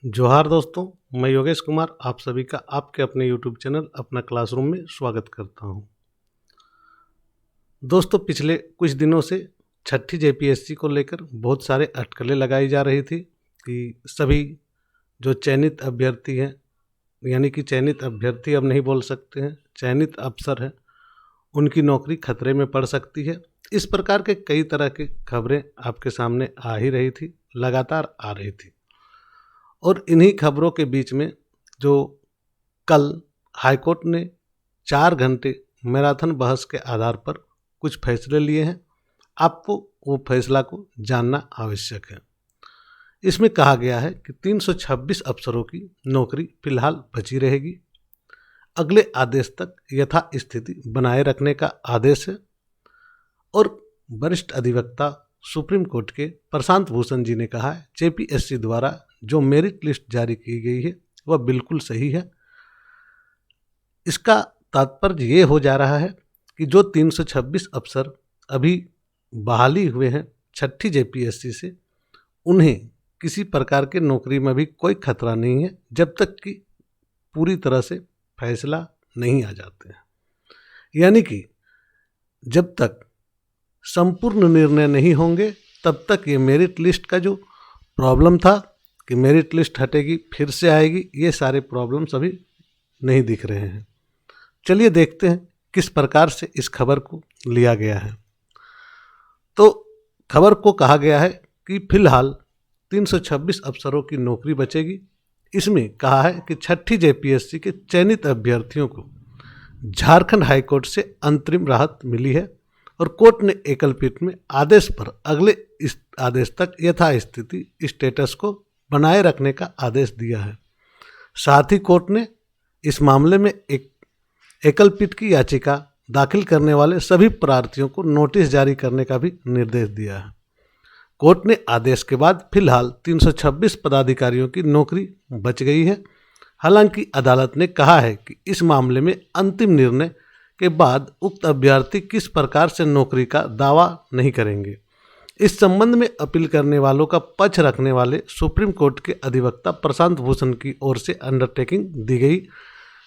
जोहार दोस्तों, मैं योगेश कुमार आप सभी का आपके अपने यूट्यूब चैनल अपना क्लासरूम में स्वागत करता हूं। दोस्तों, पिछले कुछ दिनों से छठी जेपीएससी को लेकर बहुत सारे अटकलें लगाई जा रही थी कि सभी जो चयनित अभ्यर्थी हैं, यानी कि चयनित अभ्यर्थी अब नहीं बोल सकते हैं, चयनित अफसर हैं, उनकी नौकरी खतरे में पड़ सकती है। इस प्रकार के कई तरह की खबरें आपके सामने आ ही रही थी, लगातार आ रही थी। और इन्हीं खबरों के बीच में जो कल हाईकोर्ट ने 4 घंटे मैराथन बहस के आधार पर कुछ फैसले लिए हैं, आपको वो फैसला को जानना आवश्यक है। इसमें कहा गया है कि 326 अफसरों की नौकरी फिलहाल बची रहेगी। अगले आदेश तक यथास्थिति बनाए रखने का आदेश है। और वरिष्ठ अधिवक्ता सुप्रीम कोर्ट के प्रशांत भूषण जी ने कहा है, जेपीएससी द्वारा जो मेरिट लिस्ट जारी की गई है वह बिल्कुल सही है। इसका तात्पर्य ये हो जा रहा है कि जो 326 अफसर अभी बहाली हुए हैं छठी जेपीएससी से, उन्हें किसी प्रकार के नौकरी में भी कोई खतरा नहीं है जब तक कि पूरी तरह से फैसला नहीं आ जाते हैं। यानी कि जब तक संपूर्ण निर्णय नहीं होंगे तब तक ये मेरिट लिस्ट का जो प्रॉब्लम था कि मेरिट लिस्ट हटेगी फिर से आएगी, ये सारे प्रॉब्लम्स अभी नहीं दिख रहे हैं। चलिए देखते हैं किस प्रकार से इस खबर को लिया गया है। तो खबर को कहा गया है कि फिलहाल 326 अफसरों की नौकरी बचेगी। इसमें कहा है कि छठी जेपीएससी के चयनित अभ्यर्थियों को झारखंड हाईकोर्ट से अंतरिम राहत मिली है और कोर्ट ने एकल पीठ में आदेश पर अगले इस आदेश तक यथास्थिति स्टेटस को बनाए रखने का आदेश दिया है। साथ ही कोर्ट ने इस मामले में एक एकल पीठ की याचिका दाखिल करने वाले सभी प्रार्थियों को नोटिस जारी करने का भी निर्देश दिया है। कोर्ट ने आदेश के बाद फिलहाल 326 पदाधिकारियों की नौकरी बच गई है। हालांकि अदालत ने कहा है कि इस मामले में अंतिम निर्णय के बाद उक्त अभ्यर्थी किस प्रकार से नौकरी का दावा नहीं करेंगे। इस संबंध में अपील करने वालों का पक्ष रखने वाले सुप्रीम कोर्ट के अधिवक्ता प्रशांत भूषण की ओर से अंडरटेकिंग दी गई।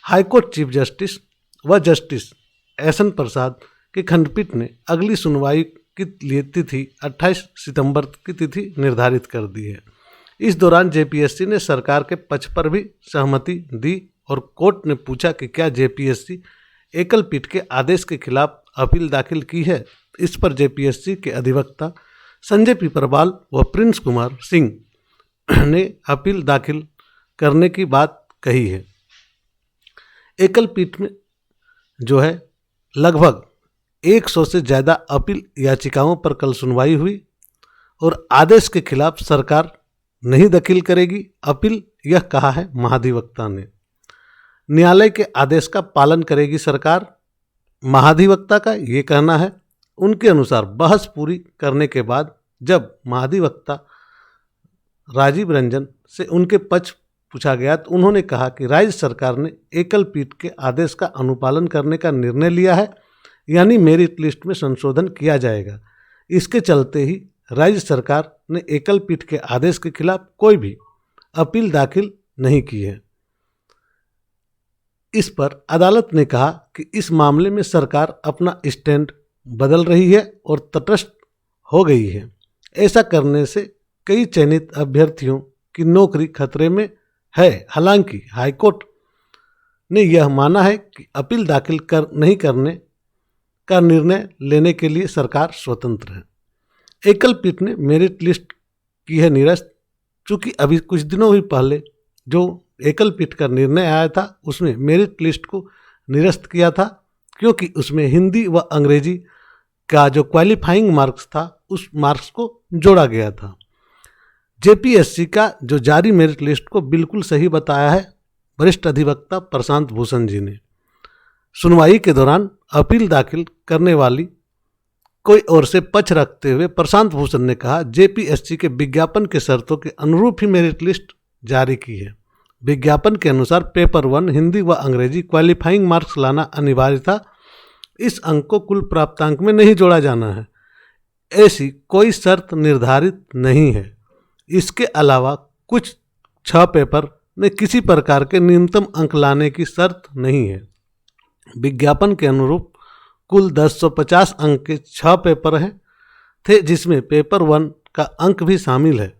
हाईकोर्ट चीफ जस्टिस व जस्टिस एस एन प्रसाद की खंडपीठ ने अगली सुनवाई की लिए तिथि 28 सितंबर की तिथि निर्धारित कर दी है। इस दौरान जेपीएससी ने सरकार के पक्ष पर भी सहमति दी और कोर्ट ने पूछा कि क्या जेपीएससी एकल पीठ के आदेश के खिलाफ अपील दाखिल की है। इस पर जेपीएससी के अधिवक्ता संजय पीपरवाल व प्रिंस कुमार सिंह ने अपील दाखिल करने की बात कही है। एकल पीठ में जो है लगभग 100 से ज़्यादा अपील याचिकाओं पर कल सुनवाई हुई और आदेश के खिलाफ सरकार नहीं दाखिल करेगी अपील, यह कहा है महाधिवक्ता ने। न्यायालय के आदेश का पालन करेगी सरकार, महाधिवक्ता का ये कहना है। उनके अनुसार बहस पूरी करने के बाद जब महाधिवक्ता राजीव रंजन से उनके पक्ष पूछा गया तो उन्होंने कहा कि राज्य सरकार ने एकल पीठ के आदेश का अनुपालन करने का निर्णय लिया है, यानी मेरिट लिस्ट में संशोधन किया जाएगा। इसके चलते ही राज्य सरकार ने एकल पीठ के आदेश के खिलाफ कोई भी अपील दाखिल नहीं की है। इस पर अदालत ने कहा कि इस मामले में सरकार अपना स्टैंड बदल रही है और तटस्थ हो गई है। ऐसा करने से कई चयनित अभ्यर्थियों की नौकरी खतरे में है। हालांकि हाईकोर्ट ने यह माना है कि अपील दाखिल नहीं करने का निर्णय लेने के लिए सरकार स्वतंत्र है। एकल पीठ ने मेरिट लिस्ट की है निरस्त। चूँकि अभी कुछ दिनों ही पहले जो एकल पीठ का निर्णय आया था उसमें मेरिट लिस्ट को निरस्त किया था, क्योंकि उसमें हिंदी व अंग्रेजी का जो क्वालिफाइंग मार्क्स था उस मार्क्स को जोड़ा गया था। जेपीएससी का जो जारी मेरिट लिस्ट को बिल्कुल सही बताया है वरिष्ठ अधिवक्ता प्रशांत भूषण जी ने। सुनवाई के दौरान अपील दाखिल करने वाली कोई ओर से पक्ष रखते हुए प्रशांत भूषण ने कहा, जेपीएससी के विज्ञापन के शर्तों के अनुरूप ही मेरिट लिस्ट जारी की है। विज्ञापन के अनुसार पेपर 1 हिंदी व अंग्रेजी क्वालिफाइंग मार्क्स लाना अनिवार्य था। इस अंक को कुल प्राप्तांक में नहीं जोड़ा जाना है। ऐसी कोई शर्त निर्धारित नहीं है। इसके अलावा कुछ 6 पेपर में किसी प्रकार के न्यूनतम अंक लाने की शर्त नहीं है। विज्ञापन के अनुरूप कुल 1050 अंक के 6 पेपर हैं थे, जिसमें पेपर 1 का अंक भी शामिल है।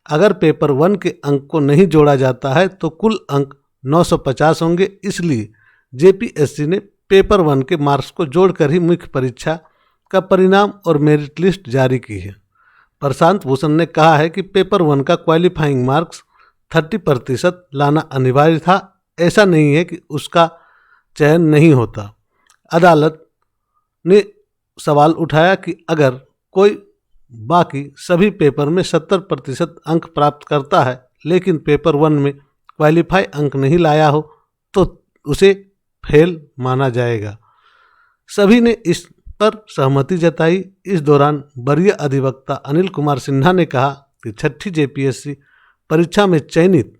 अगर पेपर 1 के अंक को नहीं जोड़ा जाता है तो कुल अंक 950 होंगे। इसलिए जेपीएससी ने पेपर 1 के मार्क्स को जोड़कर ही मुख्य परीक्षा का परिणाम और मेरिट लिस्ट जारी की है। प्रशांत भूषण ने कहा है कि पेपर 1 का क्वालिफाइंग मार्क्स 30% लाना अनिवार्य था। ऐसा नहीं है कि उसका चयन नहीं होता। अदालत ने सवाल उठाया कि अगर कोई बाकी सभी पेपर में 70% अंक प्राप्त करता है लेकिन पेपर 1 में क्वालिफाई अंक नहीं लाया हो तो उसे फेल माना जाएगा। सभी ने इस पर सहमति जताई। इस दौरान वरीय अधिवक्ता अनिल कुमार सिन्हा ने कहा कि छठी जेपीएससी परीक्षा में चयनित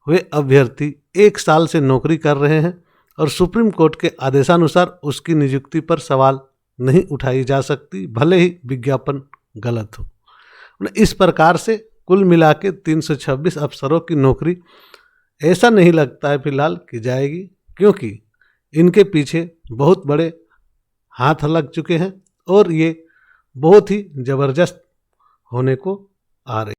हुए अभ्यर्थी 1 साल से नौकरी कर रहे हैं और सुप्रीम कोर्ट के आदेशानुसार उसकी नियुक्ति पर सवाल नहीं उठाई जा सकती, भले ही विज्ञापन गलत हो। इस प्रकार से कुल मिला के 326 अफसरों की नौकरी ऐसा नहीं लगता है फिलहाल कि जाएगी, क्योंकि इनके पीछे बहुत बड़े हाथ लग चुके हैं और ये बहुत ही ज़बरदस्त होने को आ रही।